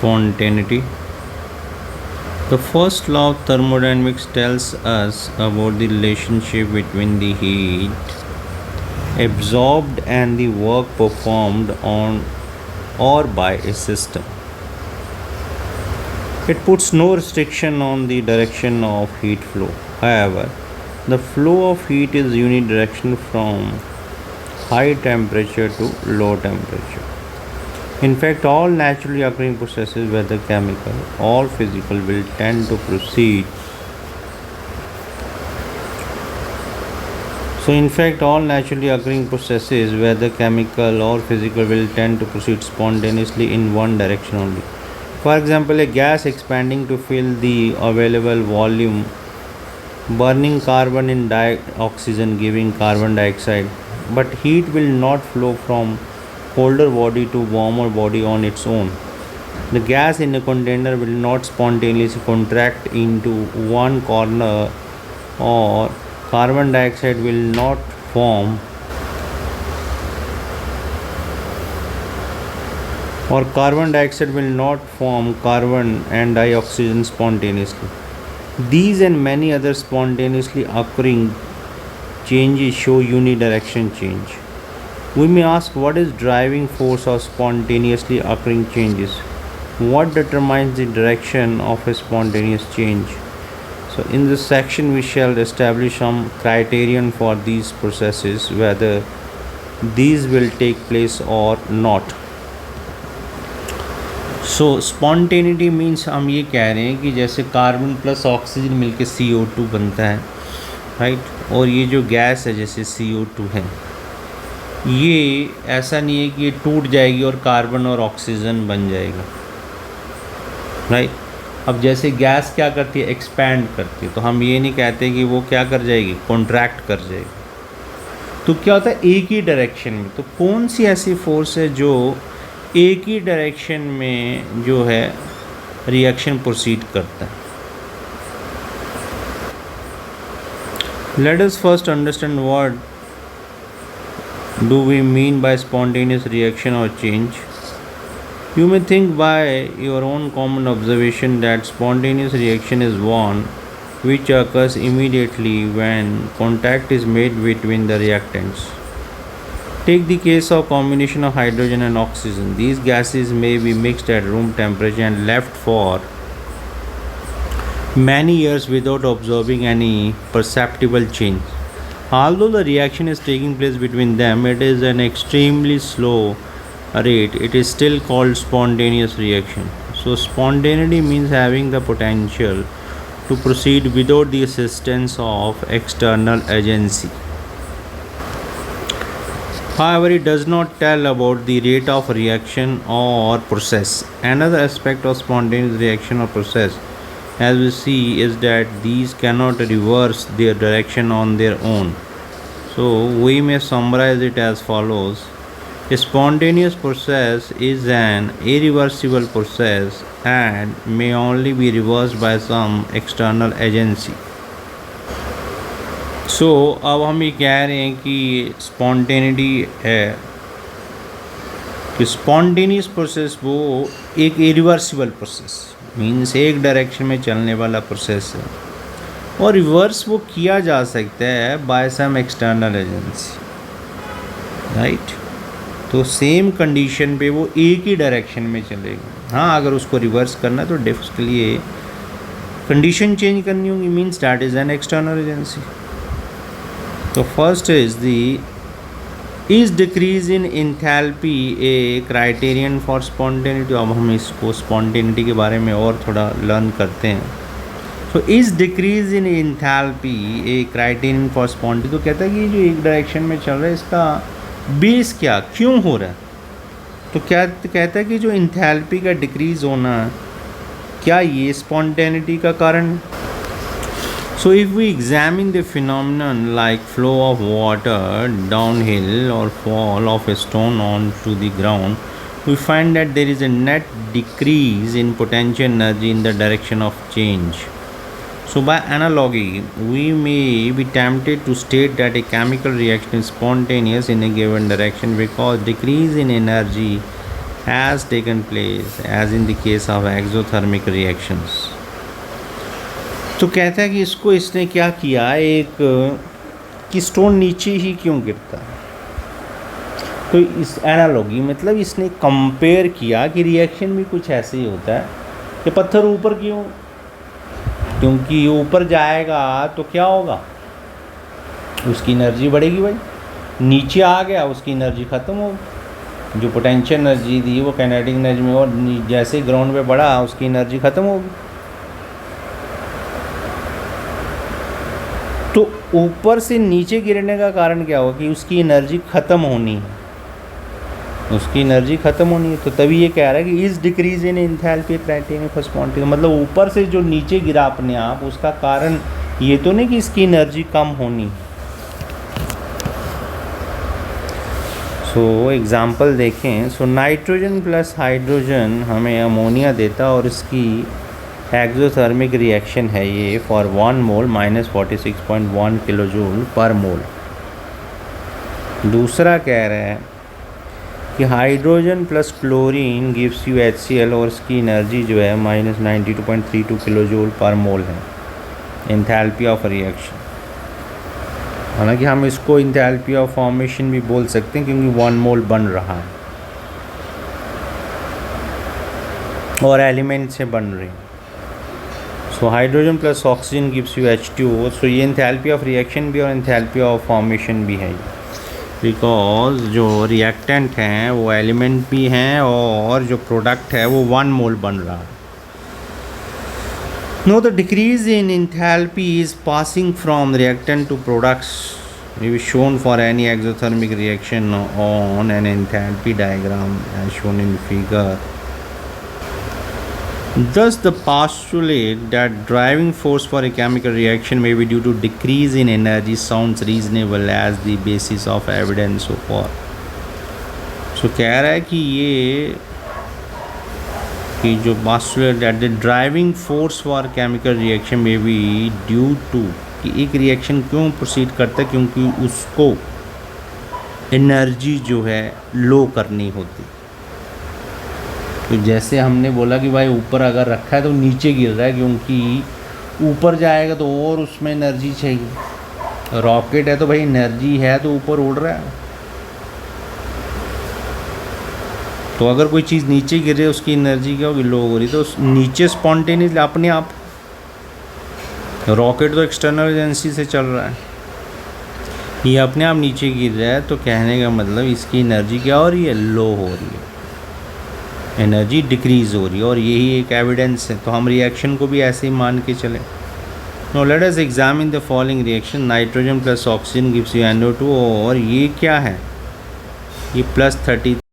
Spontaneity. The first law of thermodynamics tells us about the relationship between the heat absorbed and the work performed on or by a system. It puts no restriction on the direction of heat flow. However, the flow of heat is unidirectional from high temperature to low temperature. In fact, all naturally occurring processes, whether chemical or physical, will tend to proceed. In fact, all naturally occurring processes, whether chemical or physical, will tend to proceed spontaneously in one direction only. For example, a gas expanding to fill the available volume, burning carbon in oxygen, giving carbon dioxide, but heat will not flow from colder body to warmer body on its own. The gas in a container will not spontaneously contract into one corner, or carbon dioxide will not form carbon and dioxide spontaneously. These and many other spontaneously occurring changes show unidirectional change. We may ask, what is driving force of spontaneously occurring changes? What determines the direction of a spontaneous change? So in this section we shall establish some criterion for these processes, whether these will take place or not. So spontaneity means हम ये कह रहे हैं कि जैसे carbon plus oxygen मिलके CO2 बनता है, राइट, और ये जो गैस है जैसे CO2 है, ये ऐसा नहीं है कि ये टूट जाएगी और कार्बन और ऑक्सीजन बन जाएगा, राइट। अब जैसे गैस क्या करती है, एक्सपैंड करती है, तो हम ये नहीं कहते कि वो क्या कर जाएगी, कॉन्ट्रैक्ट कर जाएगी। तो क्या होता है, एक ही डायरेक्शन में। तो कौन सी ऐसी फोर्स है जो एक ही डायरेक्शन में जो है रिएक्शन प्रोसीड करता है? Let us first understand what do we mean by spontaneous reaction or change. You may think by your own common observation that spontaneous reaction is one which occurs immediately when contact is made between the reactants. Take the case of combination of hydrogen and oxygen. These gases may be mixed at room temperature and left for many years without observing any perceptible change. Although the reaction is taking place between them, it is an extremely slow rate. It is still called spontaneous reaction. So spontaneity means having the potential to proceed without the assistance of external agency. However, it does not tell about the rate of reaction or process. Another aspect of spontaneous reaction or process, as we see, is that these cannot reverse their direction on their own. So we may summarize it as follows. A spontaneous process is an irreversible process and may only be reversed by some external agency. So अब हम ये कह रहे हैं कि spontaneity है कि spontaneous process वो एक इरिवर्सिबल प्रोसेस, मीन्स एक डायरेक्शन में चलने वाला प्रोसेस है, और रिवर्स वो किया जा सकता है by some external agency, right. तो सेम कंडीशन पे वो एक ही डायरेक्शन में चलेगा। हाँ, अगर उसको रिवर्स करना है तो उसके लिए कंडीशन चेंज करनी होगी, means that is an external agency. तो first is decrease in enthalpy a criterion for spontaneity. अब हम इसको स्पॉन्टेनिटी के बारे में और थोड़ा लर्न करते हैं। So is decrease in enthalpy a criterion for spontaneity. तो कहता है कि जो एक डायरेक्शन में चल रहा है इसका बेस क्या, क्यों हो रहा है? तो क्या कहता है कि जो इंथैल्पी का डिक्रीज होना, क्या ये स्पॉन्टेनिटी का कारण है? So if we examine the phenomenon like flow of water downhill or fall of a stone onto the ground, we find that there is a net decrease in potential energy in the direction of change. So by analogy, we may be tempted to state that a chemical reaction is spontaneous in a given direction because decrease in energy has taken place as in the case of exothermic reactions. तो कहता है कि इसने क्या किया, एक कि stone नीचे ही क्यों गिरता है। तो इस एनालॉजी मतलब इसने कंपेयर किया कि रिएक्शन भी कुछ ऐसे ही होता है कि पत्थर ऊपर क्यों, क्योंकि ऊपर जाएगा तो क्या होगा, उसकी एनर्जी बढ़ेगी भाई, नीचे आ गया उसकी एनर्जी ख़त्म होगी, जो पोटेंशियल एनर्जी थी वो काइनेटिक एनर्जी में, और जैसे ग्राउंड पे बढ़ा उसकी एनर्जी ख़त्म होगी। तो ऊपर से नीचे गिरने का कारण क्या होगा कि उसकी एनर्जी ख़त्म होनी है, उसकी एनर्जी ख़त्म होनी है। तो तभी ये कह रहा है कि इस decrease in enthalpy criteria for spontaneous, मतलब ऊपर से जो नीचे गिरा अपने आप, उसका कारण ये तो नहीं कि इसकी एनर्जी कम होनी। सो एग्ज़ाम्पल देखें। सो नाइट्रोजन प्लस हाइड्रोजन हमें अमोनिया देता और इसकी एक्सोथर्मिक रिएक्शन है ये फॉर 1 मोल -46.1 किलो जूल पर मोल। दूसरा कह रहा है कि hydrogen plus chlorine gives you HCl और इसकी एनर्जी जो है -92.32 किलो जूल पर मोल है, एंथैल्पी ऑफ रिएक्शन। हालांकि हम इसको एंथैल्पी ऑफ फॉर्मेशन भी बोल सकते हैं क्योंकि 1 मोल बन रहा है और एलिमेंट से बन रही। So hydrogen plus oxygen gives you H2O। सो ये एंथैल्पी ऑफ रिएक्शन भी और एंथैल्पी ऑफ फॉर्मेशन भी है, बिकॉज जो रिएक्टेंट हैं वो एलिमेंट भी हैं और जो प्रोडक्ट है वो 1 मोल बन रहा है। Now the decrease in enthalpy is passing from reactant to products may be shown for any exothermic reaction on an enthalpy diagram as shown in the figure. Thus the postulate that driving force for a chemical reaction may be due to decrease in energy sounds reasonable as the basis of evidence so far. So कह रहा है कि ये कि जो postulate that the driving force for chemical reaction may be due to कि एक reaction क्यों प्रोसीड करता है, क्योंकि उसको एनर्जी जो है लो करनी होती। तो जैसे हमने बोला कि भाई ऊपर अगर रखा है तो नीचे गिर रहा है, क्योंकि ऊपर जाएगा तो और उसमें एनर्जी चाहिए। रॉकेट है तो भाई एनर्जी है तो ऊपर उड़ रहा है, तो अगर कोई चीज़ नीचे गिर रही है उसकी एनर्जी क्या होगी, लो हो रही, तो नीचे स्पॉन्टेनियसली अपने आप। रॉकेट तो एक्सटर्नल एजेंसी से चल रहा है, ये अपने आप नीचे गिर रहा है, तो कहने का मतलब इसकी एनर्जी क्या हो रही है, लो हो रही है, एनर्जी डिक्रीज हो रही है, और यही एक एविडेंस है। तो हम रिएक्शन को भी ऐसे ही मान के चलें। No let us examine the following reaction. Nitrogen plus oxygen gives you NO2, और ये क्या है, ये +30